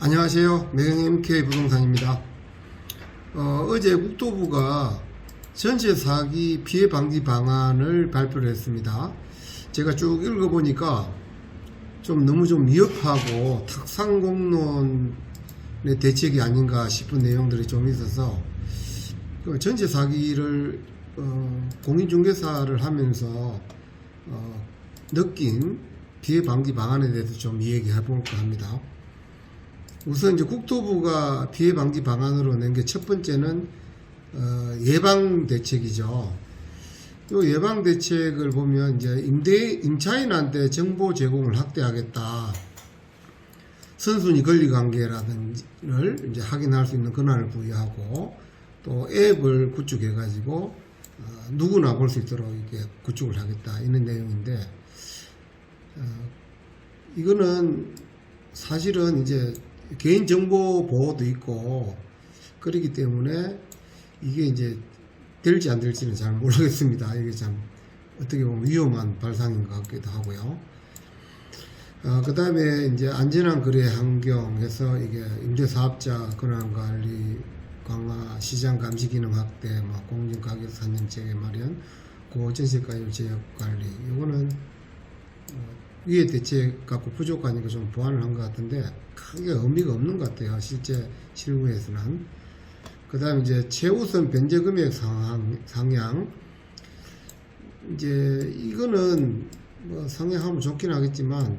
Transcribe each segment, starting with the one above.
안녕하세요. 매경 MK 부동산입니다. 어제 국토부가 전세 사기 피해 방지 방안을 발표를 했습니다. 제가 쭉 읽어보니까 너무 위협하고 탁상공론의 대책이 아닌가 싶은 내용들이 좀 있어서 전세 사기를 공인중개사를 하면서 느낀 피해 방지 방안에 대해서 좀 이야기해 볼까 합니다. 우선 이제 국토부가 피해 방지 방안으로 낸 게 첫 번째는 예방 대책이죠. 이 예방 대책을 보면 이제 임차인한테 정보 제공을 확대하겠다. 선순위 권리 관계라든지를 이제 확인할 수 있는 권한을 부여하고 또 앱을 구축해 가지고 누구나 볼 수 있도록 이렇게 구축을 하겠다 이런 내용인데 이거는 사실은 이제 개인정보 보호도 있고 그렇기 때문에 이게 이제 될지 안 될지는 잘 모르겠습니다. 이게 참 어떻게 보면 위험한 발상인 것 같기도 하고요. 그 다음에 이제 안전한 거래 환경에서 이게 임대사업자 권한관리 강화, 시장 감시 기능 확대, 공정가격 산정체계 마련, 고전세가율 제약관리. 이거는 위의 대책 갖고 부족하니까 좀 보완을 한 것 같은데 크게 의미가 없는 것 같아요. 실제 실무에서는. 그 다음에 이제 최우선 변제 금액 상향. 이제 이거는 상향하면 좋긴 하겠지만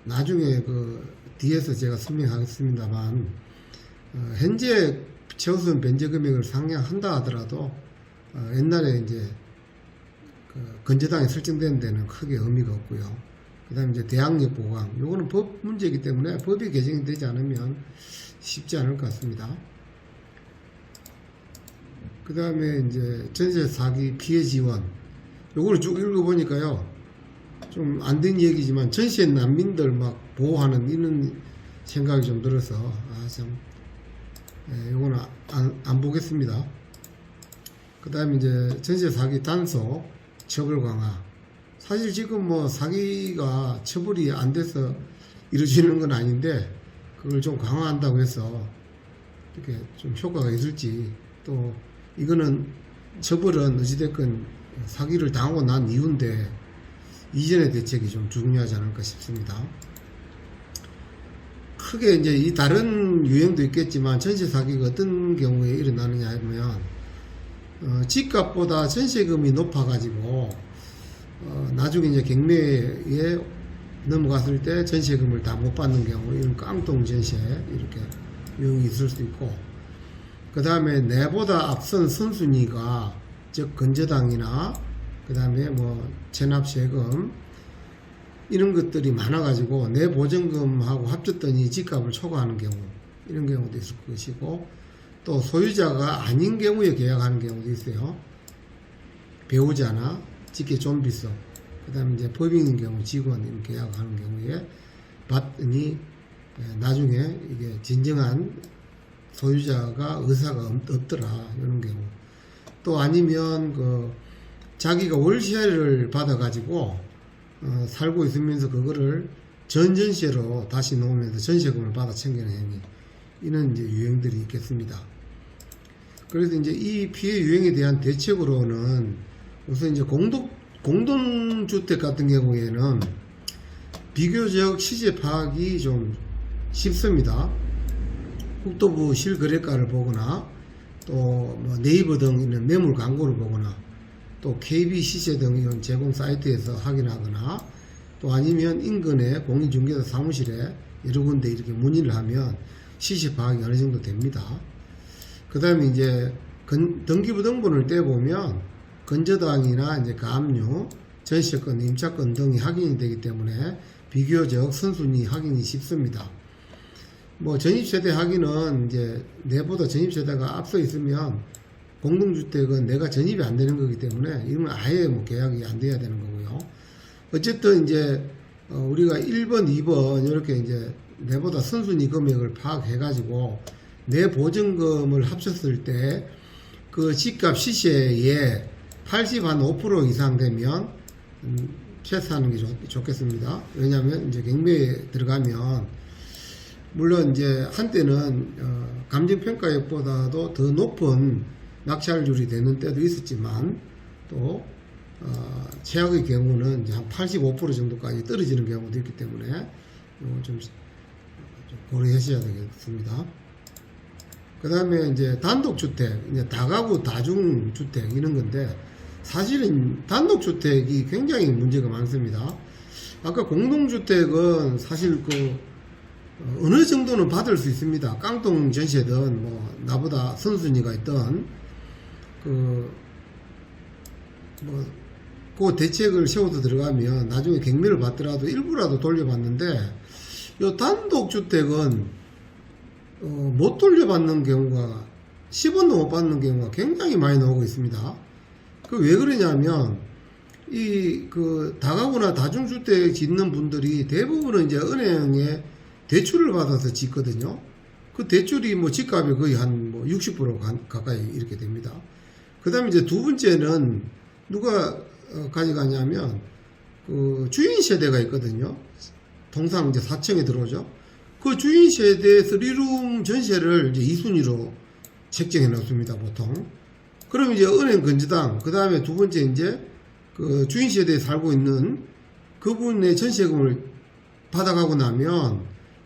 나중에 뒤에서 제가 설명하겠습니다만 현재 최우선 변제 금액을 상향한다 하더라도 옛날에 이제 건재당에 설정된 데는 크게 의미가 없고요. 그 다음에 이제 대항력 보강. 요거는 법 문제이기 때문에 법이 개정이 되지 않으면 쉽지 않을 것 같습니다. 그 다음에 이제 전세 사기 피해 지원. 요거를 쭉 읽어보니까요. 좀 안 된 얘기지만 전세 난민들 보호하는 이런 생각이 좀 들어서, 요거는 안 보겠습니다. 그 다음에 이제 전세 사기 단속, 처벌 강화. 사실 지금 사기가 처벌이 안 돼서 이루어지는 건 아닌데 그걸 좀 강화한다고 해서 이렇게 좀 효과가 있을지, 또 이거는 처벌은 어찌됐건 사기를 당하고 난 이후인데 이전의 대책이 좀 중요하지 않을까 싶습니다. 크게 이제 이 다른 유형도 있겠지만 전세 사기가 어떤 경우에 일어나느냐 하면 집값보다 전세금이 높아가지고 나중에 이제 경매에 넘어갔을 때 전세금을 다 못 받는 경우, 이런 깡통 전세 이렇게 유형이 있을 수도 있고, 그 다음에 내보다 앞선 선순위가 즉 건재당이나 그 다음에 체납세금 이런 것들이 많아가지고 내 보증금하고 합쳤더니 집값을 초과하는 경우, 이런 경우도 있을 것이고, 또 소유자가 아닌 경우에 계약하는 경우도 있어요. 배우자나 직계 좀비서, 그 다음에 이제 법인인 경우 직원 이렇게 계약하는 경우에 받더니 나중에 이게 진정한 소유자가 의사가 없더라, 이런 경우. 또 아니면 자기가 월세를 받아가지고 살고 있으면서 그거를 전전세로 다시 놓으면서 전세금을 받아 챙기는 행위, 이런 이제 유형들이 있겠습니다. 그래서 이제 이 피해 유형에 대한 대책으로는 우선 이제 공동주택 같은 경우에는 비교적 시세 파악이 좀 쉽습니다. 국토부 실거래가를 보거나 또 네이버 등 있는 매물 광고를 보거나 또 KB 시세 등 이런 제공 사이트에서 확인하거나 또 아니면 인근의 공인중개사 사무실에 여러 군데 이렇게 문의를 하면 시세 파악이 어느 정도 됩니다. 그 다음에 이제 등기부 등본을 떼보면 건저당이나 이제 가압류, 전세권, 임차권 등이 확인이 되기 때문에 비교적 선순위 확인이 쉽습니다. 전입세대 확인은 이제 내보다 전입세대가 앞서 있으면 공동주택은 내가 전입이 안 되는 거기 때문에 이건 아예 계약이 안 돼야 되는 거고요. 어쨌든 이제 우리가 1번, 2번 이렇게 이제 내보다 선순위 금액을 파악해가지고 내 보증금을 합쳤을 때 그 집값 시세에 85% 이상 되면 패스하는 게 좋겠습니다. 왜냐하면 이제 경매에 들어가면 물론 이제 한때는 감정평가액보다도 더 높은 낙찰률이 되는 때도 있었지만 또 최악의 경우는 이제 한 85% 정도까지 떨어지는 경우도 있기 때문에 이거 좀 고려하셔야 되겠습니다. 그 다음에 이제 단독주택, 이제 다가구 다중주택 이런 건데 사실은 단독주택이 굉장히 문제가 많습니다. 아까 공동주택은 사실 어느 정도는 받을 수 있습니다. 깡통 전세든 뭐 나보다 선순위가 있던 그 대책을 세워서 들어가면 나중에 경매를 받더라도 일부라도 돌려받는데 이 단독주택은 못 돌려받는 경우가 10원도 못 받는 경우가 굉장히 많이 나오고 있습니다. 왜 그러냐면 다가구나 다중주택 짓는 분들이 대부분은 이제 은행에 대출을 받아서 짓거든요. 그 대출이 뭐 집값이 거의 한 60% 가까이 이렇게 됩니다. 그 다음에 이제 두 번째는 누가 가져가냐면 주인 세대가 있거든요. 통상 이제 4층에 들어오죠. 그 주인 세대 3룸 전세를 이제 2순위로 책정해 놓습니다, 보통. 그럼 이제 은행 건저당, 그 다음에 두 번째 이제 주인 세대에 살고 있는 그분의 전세금을 받아가고 나면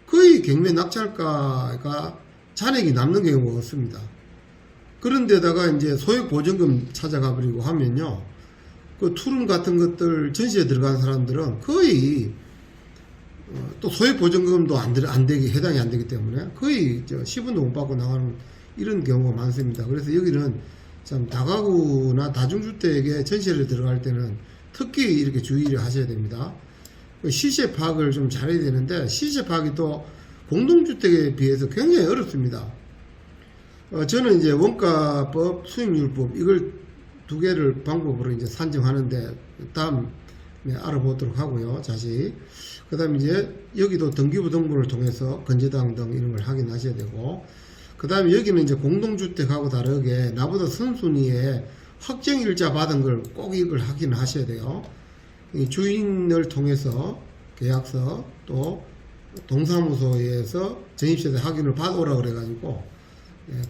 거의 경매 낙찰가가 잔액이 남는 경우가 없습니다. 그런데다가 이제 소액 보증금 찾아가 버리고 하면요, 그 투룸 같은 것들 전시에 들어간 사람들은 거의 또 소액 보증금도 해당이 안 되기 때문에 거의 10원도 못 받고 나가는 이런 경우가 많습니다. 그래서 여기는 참 다가구나 다중주택에 전시를 들어갈 때는 특히 이렇게 주의를 하셔야 됩니다. 시세 파악을 좀 잘해야 되는데 시세 파악이 또 공동주택에 비해서 굉장히 어렵습니다. 저는 이제 원가법, 수익률법 이걸 두 개를 방법으로 이제 산정하는데 다음에 알아보도록 하고요. 자세히. 그 다음에 이제 여기도 등기부 등본을 통해서 건저당 등 이런 걸 확인하셔야 되고, 그 다음에 여기는 이제 공동주택하고 다르게 나보다 선순위에 확정일자 받은 걸 꼭 이걸 확인하셔야 돼요. 이 주인을 통해서 계약서 또 동사무소에서 전입세대 확인을 받아오라 그래가지고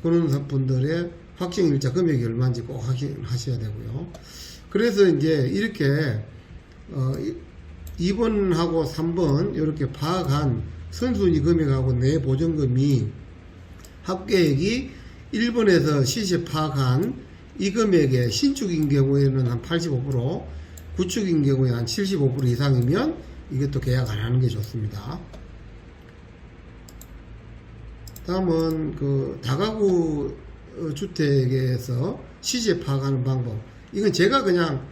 그런 분들의 확정일자 금액이 얼마인지 꼭 확인하셔야 되고요. 그래서 이제 이렇게 2번하고 3번 이렇게 파악한 선순위 금액하고 내 보증금이 합계액이 1번에서 시세 파악한 이 금액의 신축인 경우에는 한 85%, 구축인 경우에 한 75% 이상이면 이것도 계약 안 하는 게 좋습니다. 다음은 다가구 주택에서 시세 파악하는 방법. 이건 제가 그냥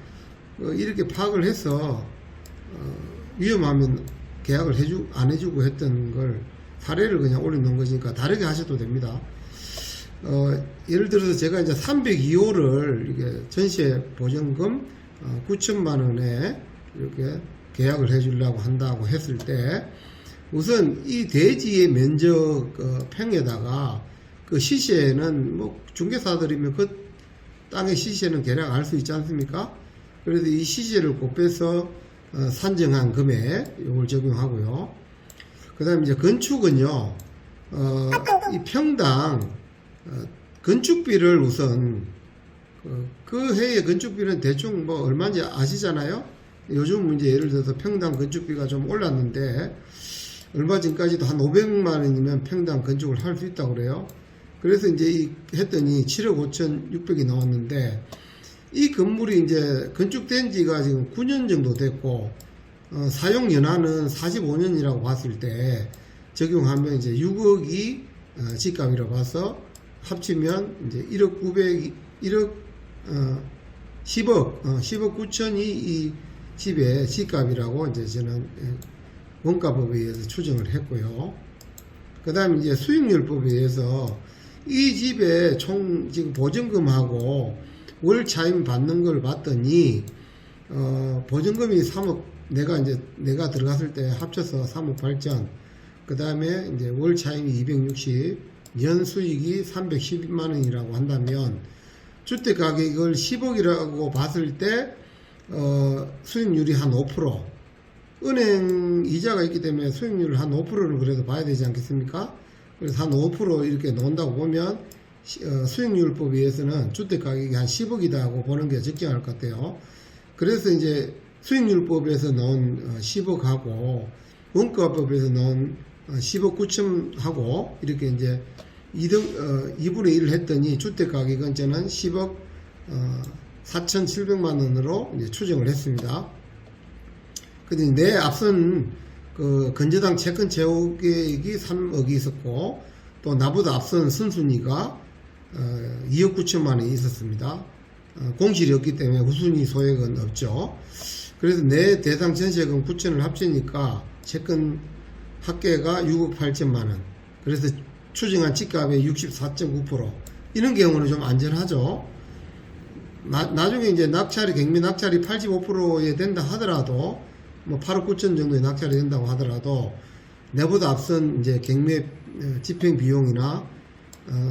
이렇게 파악을 해서 위험하면 계약을 안 해주고 했던 걸 사례를 그냥 올려놓은 것이니까 다르게 하셔도 됩니다. 예를 들어서 제가 이제 302호를 이렇게 전세 보증금 9천만 원에 이렇게 계약을 해주려고 한다고 했을 때 우선 이 대지의 면적 평에다가 그 시세는 뭐 중개사들이면 그 땅의 시세는 대략 알 수 있지 않습니까? 그래서 이 시세를 곱해서 산정한 금액 이걸 적용하고요. 그 다음에 이제 건축은요, 이 평당 건축비를 우선 그 해의 건축비는 대충 뭐 얼마인지 아시잖아요. 요즘 이제 예를 들어서 평당 건축비가 좀 올랐는데 얼마 전까지도 한 500만 원이면 평당 건축을 할 수 있다고 그래요. 그래서 이제 했더니 7억 5,600이 나왔는데 이 건물이 이제 건축된 지가 지금 9년 정도 됐고 사용 연한은 45년이라고 봤을 때 적용하면 이제 6억이 집값이라고 봐서 합치면 이제 10억 10억 9천이 이 집의 집값이라고 이제 저는 원가법에 의해서 추정을 했고요. 그 다음에 이제 수익률법에 의해서 이 집의 총 지금 보증금하고 월 차임 받는 걸 봤더니 보증금이 3억 내가 들어갔을 때 합쳐서 3억 8천, 그 다음에 이제 월 차임이 260, 연 수익이 312만 원이라고 한다면 주택 가격을 10억이라고 봤을 때 수익률이 한 5%, 은행 이자가 있기 때문에 수익률을 한 5%는 그래도 봐야 되지 않겠습니까? 그래서 한 5% 이렇게 놓는다고 보면 수익률법에 의해서는 주택가격이 한 10억이다 하고 보는 게 적정할 것 같아요. 그래서 이제 수익률법에서 넣은 10억하고 원가법에서 넣은 10억 9천하고 이렇게 이제 2분의 1을 했더니 주택가격은 저는 10억 4,700만 원으로 이제 추정을 했습니다. 근데 내 앞선 그 건재당 채권 채무 계획이 3억이 있었고 또 나보다 앞선 선순위가 2억 9천만 원이 있었습니다. 공실이 없기 때문에 후순위 소액은 없죠. 그래서 내 대상 전세금 9천을 합치니까 채권 합계가 6억 8천만 원. 그래서 추정한 집값의 64.9% 이런 경우는 좀 안전하죠. 나중에 이제 낙찰이 경매 낙찰이 85%에 된다 하더라도 뭐 8억 9천 정도의 낙찰이 된다고 하더라도 내보다 앞선 이제 경매 집행 비용이나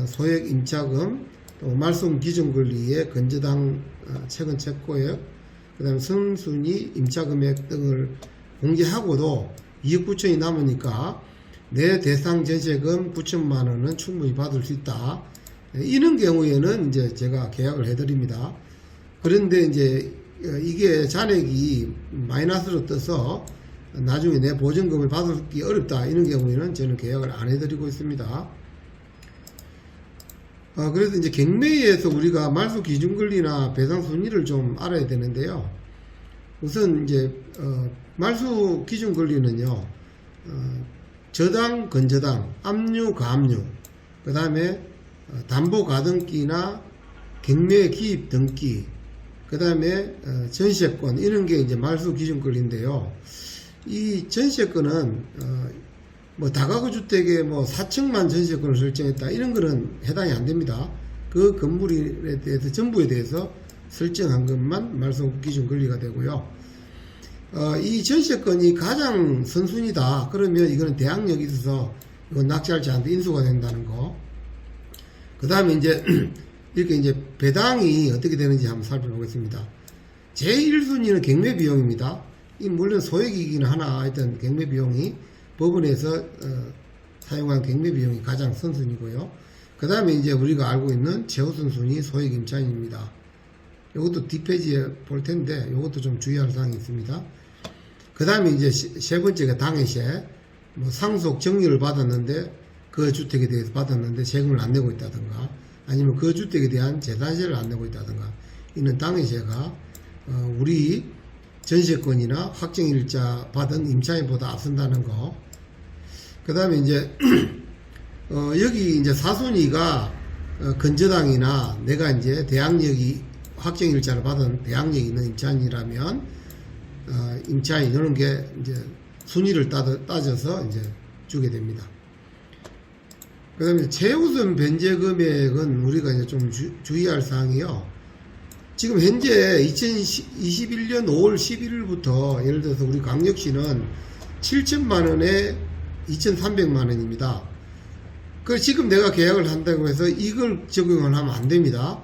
소액 임차금 또 말소 기준 권리의 건재당 채권 채권액 그다음에 선순위 임차금액 등을 공개하고도 2억 9천이 남으니까 내 대상 전세금 9천만 원은 충분히 받을 수 있다. 이런 경우에는 이제 제가 계약을 해드립니다. 그런데 이제 이게 잔액이 마이너스로 떠서 나중에 내 보증금을 받기 어렵다 이런 경우에는 저는 계약을 안 해드리고 있습니다. 그래서 이제 경매에서 우리가 말소 기준 권리나 배상 순위를 좀 알아야 되는데요. 우선 이제 말소 기준 권리는요, 저당, 건저당, 압류, 가압류, 그 다음에 담보 가등기나 경매 기입 등기, 그 다음에 전세권 이런 게 이제 말소 기준 권리인데요. 이 전세권은 뭐 다가구 주택에 뭐 4층만 전세권을 설정했다 이런 거는 해당이 안 됩니다. 그 건물에 대해서 전부에 대해서 설정한 것만 말소 기준 권리가 되고요. 이 전세권이 가장 선순위다 그러면 이거는 대항력이 있어서 이건 낙찰자 한테 인수가 된다는 거. 그 다음에 이제 이렇게 이제 배당이 어떻게 되는지 한번 살펴보겠습니다. 제1순위는 경매 비용입니다. 이 물론 소액이기는 하나 하여튼 경매 비용이 법원에서 사용한 경매 비용이 가장 선순위고요. 그 다음에 이제 우리가 알고 있는 최우선 순위 소액 임차인입니다. 이것도 뒷페이지에 볼 텐데 이것도 좀 주의할 사항이 있습니다. 그 다음에 이제 세 번째가 당해세, 뭐 상속 정리를 받았는데 그 주택에 대해서 받았는데 세금을 안 내고 있다든가 아니면 그 주택에 대한 재산세를 안 내고 있다든가 이는 당해세가 우리 전세권이나 확정일자 받은 임차인보다 앞선다는 거. 그 다음에 이제 여기 이제 사순위가 건저당이나 내가 이제 대항력이 확정일자를 받은 대항력이 있는 임차인이라면 임차인 이런 게 이제 순위를 따져서 이제 주게 됩니다. 그 다음에 최우선 변제 금액은 우리가 이제 좀 주의할 사항이요. 지금 현재 2021년 5월 11일부터 예를 들어서 우리 광역시는 7천만원에 2,300만원입니다. 그 지금 내가 계약을 한다고 해서 이걸 적용을 하면 안 됩니다.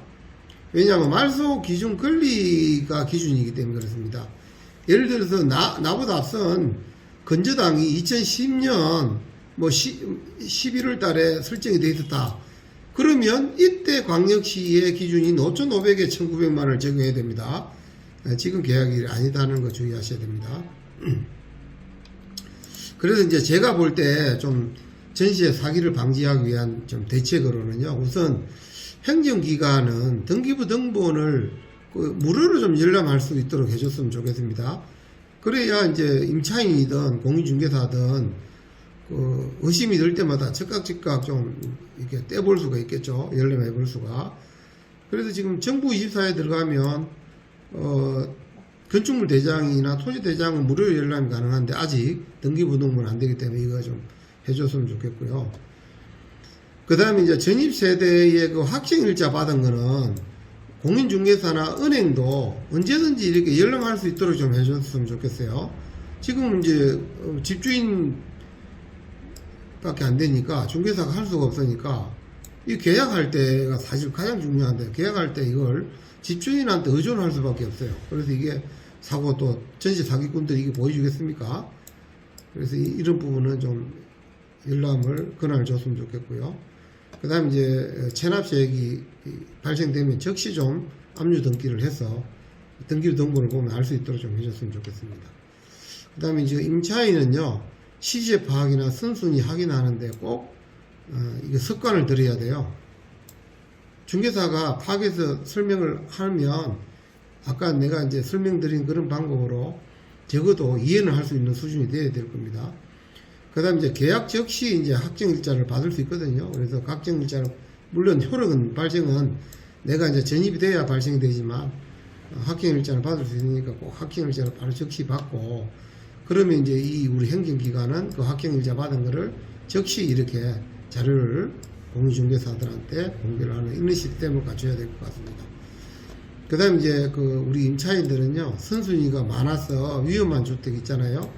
왜냐하면 말소 기준 권리가 기준이기 때문에 그렇습니다. 예를 들어서 나보다 앞선 건저당이 2010년 뭐 11월 달에 설정이 되어 있었다. 그러면 이때 광역시의 기준이 5,500에 1,900만원을 적용해야 됩니다. 지금 계약이 아니다는 거 주의하셔야 됩니다. 그래서 이제 제가 볼 때 좀 전세 사기를 방지하기 위한 좀 대책으로는요. 우선 행정기관은 등기부 등본을 무료로 좀 열람할 수 있도록 해줬으면 좋겠습니다. 그래야 이제 임차인이든 공인중개사든 의심이 들 때마다 즉각 좀 이렇게 떼볼 수가 있겠죠. 열람해 볼 수가. 그래서 지금 정부24에 들어가면 건축물 대장이나 토지 대장은 무료 열람이 가능한데 아직 등기부등본 안 되기 때문에 이거 좀 해줬으면 좋겠고요. 그 다음에 이제 전입세대의 그 확정일자 받은 거는 공인중개사나 은행도 언제든지 이렇게 열람할 수 있도록 좀 해줬으면 좋겠어요. 지금 이제 집주인 밖에 안 되니까 중개사가 할 수가 없으니까 이 계약할 때가 사실 가장 중요한데 계약할 때 이걸 집주인한테 의존할 수밖에 없어요. 그래서 이게 사고 또 전시 사기꾼들이 이게 보여주겠습니까? 그래서 이런 부분은 좀 열람을 권한을 줬으면 좋겠고요. 그 다음에 이제 체납세액이 발생되면 즉시 좀 압류 등기를 해서 등기 등본을 보면 알 수 있도록 좀 해줬으면 좋겠습니다. 그 다음에 이제 임차인은요, 시세 파악이나 선순위 확인하는데 꼭 이게 습관을 들여야 돼요. 중개사가 파악해서 설명을 하면 아까 내가 이제 설명드린 그런 방법으로 적어도 이해는 할 수 있는 수준이 돼야 될 겁니다. 그 다음에 이제 계약 즉시 이제 확정일자를 받을 수 있거든요. 그래서 확정일자는, 물론 효력은 발생은 내가 이제 전입이 돼야 발생이 되지만, 확정일자를 받을 수 있으니까 꼭 확정일자를 바로 즉시 받고, 그러면 이제 이 우리 행정기관은 그 확정일자 받은 거를 즉시 이렇게 자료를 공인중개사들한테 공개를 하는 이런 시스템을 갖춰야 될 것 같습니다. 그 다음에 이제 그 우리 임차인들은요, 선순위가 많아서 위험한 주택 있잖아요.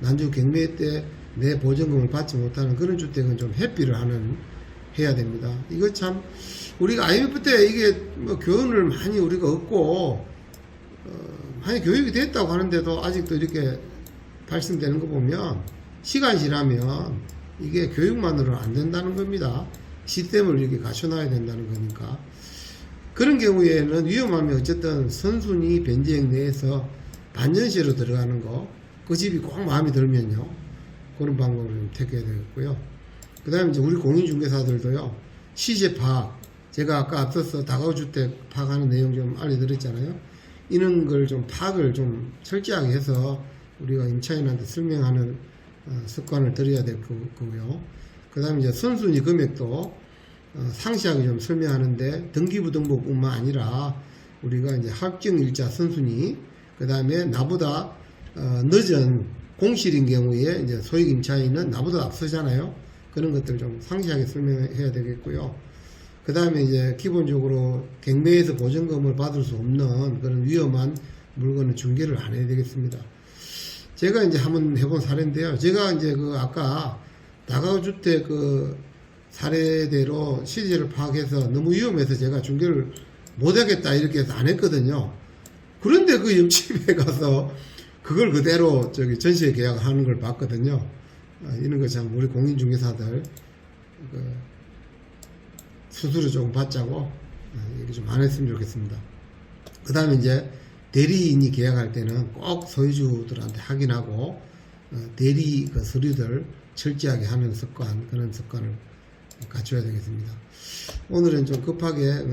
난주 경매 때 내 보증금을 받지 못하는 그런 주택은 좀 회피를 해야 됩니다. 이거 참, 우리가 IMF 때 이게 뭐 교훈을 많이 우리가 얻고, 많이 교육이 됐다고 하는데도 아직도 이렇게 발생되는 거 보면, 시간이 지나면 이게 교육만으로는 안 된다는 겁니다. 시스템을 이렇게 갖춰놔야 된다는 거니까. 그런 경우에는 위험하면 어쨌든 선순위 변제액 내에서 반전시로 들어가는 거, 그 집이 꼭 마음에 들면요, 그런 방법을 좀 택해야 되겠고요. 그 다음에 이제 우리 공인중개사들도요, 시세 파악, 제가 아까 앞서서 다가구주택 파악하는 내용 좀 알려드렸잖아요. 이런 걸 좀 파악을 좀 철저하게 해서 우리가 임차인한테 설명하는 습관을 들여야 될 거고요. 그 다음에 이제 선순위 금액도 상세하게 좀 설명하는데, 등기부등본뿐만 아니라 우리가 이제 확정일자 선순위, 그 다음에 나보다 늦은 공실인 경우에 이제 소액 임차인은 나보다 앞서잖아요. 그런 것들 좀 상세하게 설명해야 되겠고요. 그 다음에 이제 기본적으로 경매에서 보증금을 받을 수 없는 그런 위험한 물건은 중개를 안 해야 되겠습니다. 제가 이제 한번 해본 사례인데요. 제가 이제 그 아까 다가구주택 그 사례대로 시세를 파악해서 너무 위험해서 제가 중개를 못하겠다 이렇게 해서 안 했거든요. 그런데 그 옆집에 가서 그걸 그대로 저기 전세 계약을 하는 걸 봤거든요. 이런 거 참 우리 공인중개사들 그 수수료 조금 받자고 이렇게 좀 안 했으면 좋겠습니다. 그 다음에 이제 대리인이 계약할 때는 꼭 소유주들한테 확인하고 대리 그 서류들 철저하게 하는 습관, 그런 습관을 갖춰야 되겠습니다. 오늘은 좀 급하게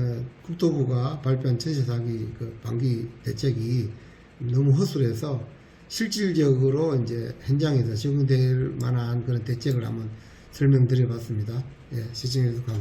국토부가 발표한 전세 사기 그 방기 대책이 너무 허술해서 실질적으로 이제 현장에서 적용될 만한 그런 대책을 한번 설명드려 봤습니다. 예, 시청해주셔서 감사합니다.